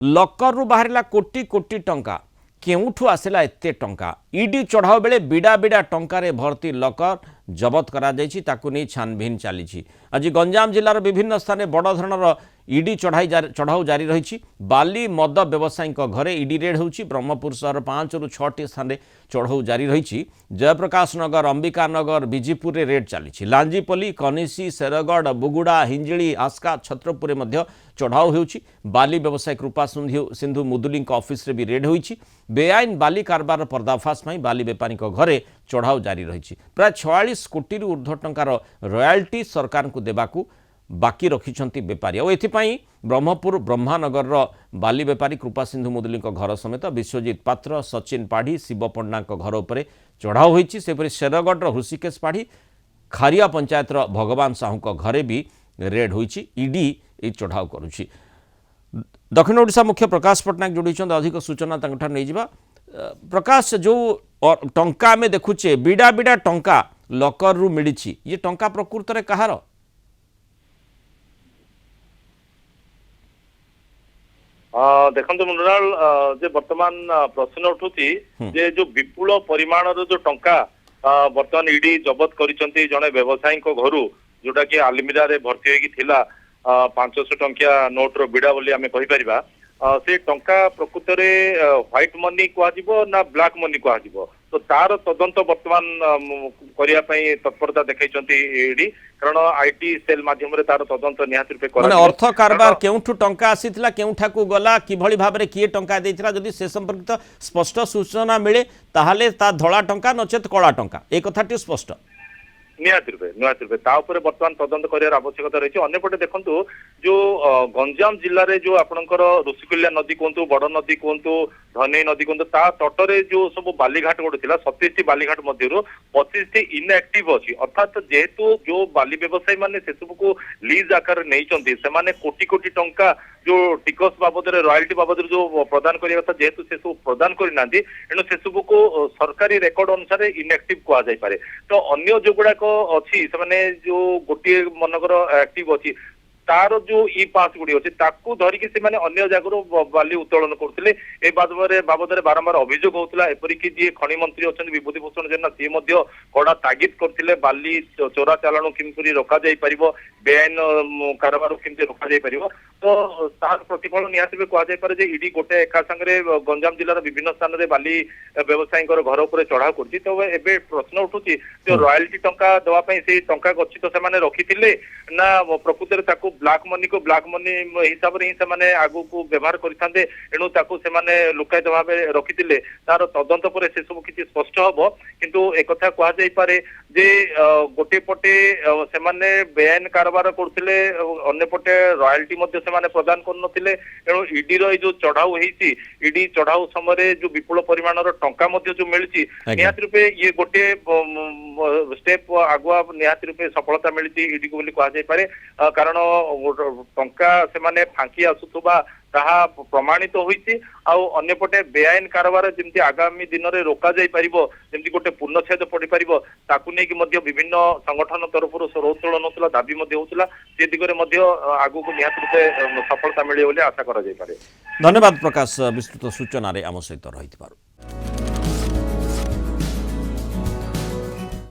लकर बाहर कोटी कोटी टंका केउठू आसला एते टंका ईडी चढ़ाओ बेले बिड़ा बिड़ा टंकार भर्ती लकर जबत करा जायछि ताकु नै छानभिन चली। आज गंजाम जिलार विभिन्न स्थान बड़ धरणर ईडी चढ़ाऊ जारी रही। बाली मद व्यवसायी घरे ईडी रेड होउछि। ब्रह्मपुर सहर 5 रु 6 स्थान चढ़ाऊ जारी रही। जयप्रकाश नगर, अंबिका नगर, बिजीपुर रे रेड चली। लांजीपल्ली, कनिसी, शेरगढ़, बुगुड़ा, हिंजिली, आस्का, छत्रपुर मध्य चढ़ाऊ होउछि। बाली व्यवसायी कृपा सिंधु मुदुली ऑफिस रे भी रेड होइछि। बेआईन बाली कारबार पर्दाफाश में बाली बेपारी घरे चढ़ाऊ जारी रही। प्राय 46 कोटी ऊर्ध्व टंकार रॉयल्टी सरकार को देबाकू बाकी रखिंट बेपारी। एथिपाई ब्रह्मपुर ब्रह्मानगर बाली बेपारी कृपा सिंधु मुदुली घर समेत विश्वजित पात्र, सचिन पाढ़ी, शिव पंडा घर उपर चढ़ाऊ होइछि। सेपरि शेरगढ़ हृषिकेश पाढ़ी, खारिया पंचायत भगवान साहू घरे भी रेड होइछि। ईडी ए चढ़ाऊ करुछि। दक्षिण ओडिशा मुख्य प्रकाश पट्टनायक जोड़ी अधिक सूचना नहीं जा। प्रकाश, जो टंका आम देखुचे बिड़ा बिड़ा टंका लकर रु मिली, ये टंका प्रकृत में कहार? देखो मृणाल, जे वर्तमान प्रश्न उठुची जे जो विपुल परिमाण जो टंका वर्तमान ईडी जबत करिसंती जने व्यवसायी घरू जोटा कि आलमिरा रे भर्ती होगी थिला 500 टंकिया नोट रो बिड़ा बोली आमे कहि परिबा। से टंका प्रकृत रे व्हाइट मनी कह ना ब्लैक मनी कह तो तार तदंत वर्तमान करिया पई तत्परता देखैचंती ईडी, कारण आईटी सेल माध्यम रे तार तदंत निहात रूपे माने अर्थ कारबार केउठु टंका आसीथिला, केउठा को गला, किभଳି भाबरे किए टंका देथिला, जदि से संपर्कित स्पष्ट सूचना मिले ताहाले ता धळा टंका नचेत कळा टंका ए कथाटी स्पष्ट निहात रूपे बर्तमान तदंत कर आवश्यकता रही। अन्यपटे देखो जो गंजाम जिले में जो आपणकर ऋषिकुल्या नदी कहतु, बड़ नदी कहतु, धनई नदी कहतु, ता तटरे जो सब बालीघाट गोटे 27 बालीघाट मध्य 25 इनएक्टिव अच्छी। अर्थात जेहेतु जो बाली व्यवसायी मैंने से सब को लीज आकार नहीं से कोटी कोटी टंका जो टिकस बाबद रॉयल्टी बाबद जो प्रदान करने कथा जेहेतु से सब प्रदान करना एणु से सब को सरकारी रेकर्ड अनुसार इनएक्टिव कहुए। तो अन्य जो गुड़ाक अच्छी से जो गोटे मनकर एक्टिव अच्छी तार जो ई पास गुड़ी अच्छी ताकू धरिकी से अन्य जगह बाली उत्तोलन करते ए बाबद बारंबार अभियोग होता। एपरिक जी खनि मंत्री अच्छा विभूति भूषण जेना सी कड़ा तागिद करते बाली चोरा चालाण किमि रोक बेआईन कारबार केमती रोक तो तार प्रतिफल निहाती कहुए ईडी गोटे एका संगे गंजाम जिलार विभिन्न स्थान में बाली व्यवसायी घर उपर चढ़ाऊ कर। तो एबे प्रश्न उठुची जो रॉयल्टी टंका देवाई से टंका गच्छी तो से रखी ना प्रकृत में ब्लैक मनी को ब्लैक मनी हिसाब से ही आगु को व्यवहार करते एणु से लुकायित भाव रखी तार तदंत पर से सब किसी स्पष्ट हम। किंतु एक कथा कहुए जे गोटे पटे से बेआईन कारबार करते अन्यपटे रॉयल्टी प्रदान करनथिले एणु ईडी रो जो चढ़ाऊ होईची ईडी चढ़ाऊ समय जो विपुल परिमाण टंका जो मिली निहाती रूपे ये गोटे स्टेप आगुआ निहाती रूपे सफलता मिली ईडी को बोली कहुए। कारण टंका से फांकी आसुवा ताहा प्रमाणित होईची आउ अन्यपटे बेआईन कारबार जमती आगामी दिन में रोका जाई परिबो जमती गोटे पूर्णछेद पड़ी परिबो ताकू नेकी मध्य विभिन्न संगठन तरफ रोत्तोलन होतला दाबी मध्य होतला से दिगरे मध्य आगु को निहात रूपे सफलता मिले बोली आशा करा जाई पारे। धन्यवाद प्रकाश, विस्तृत सूचना रे आम सहित रहिथिबारु।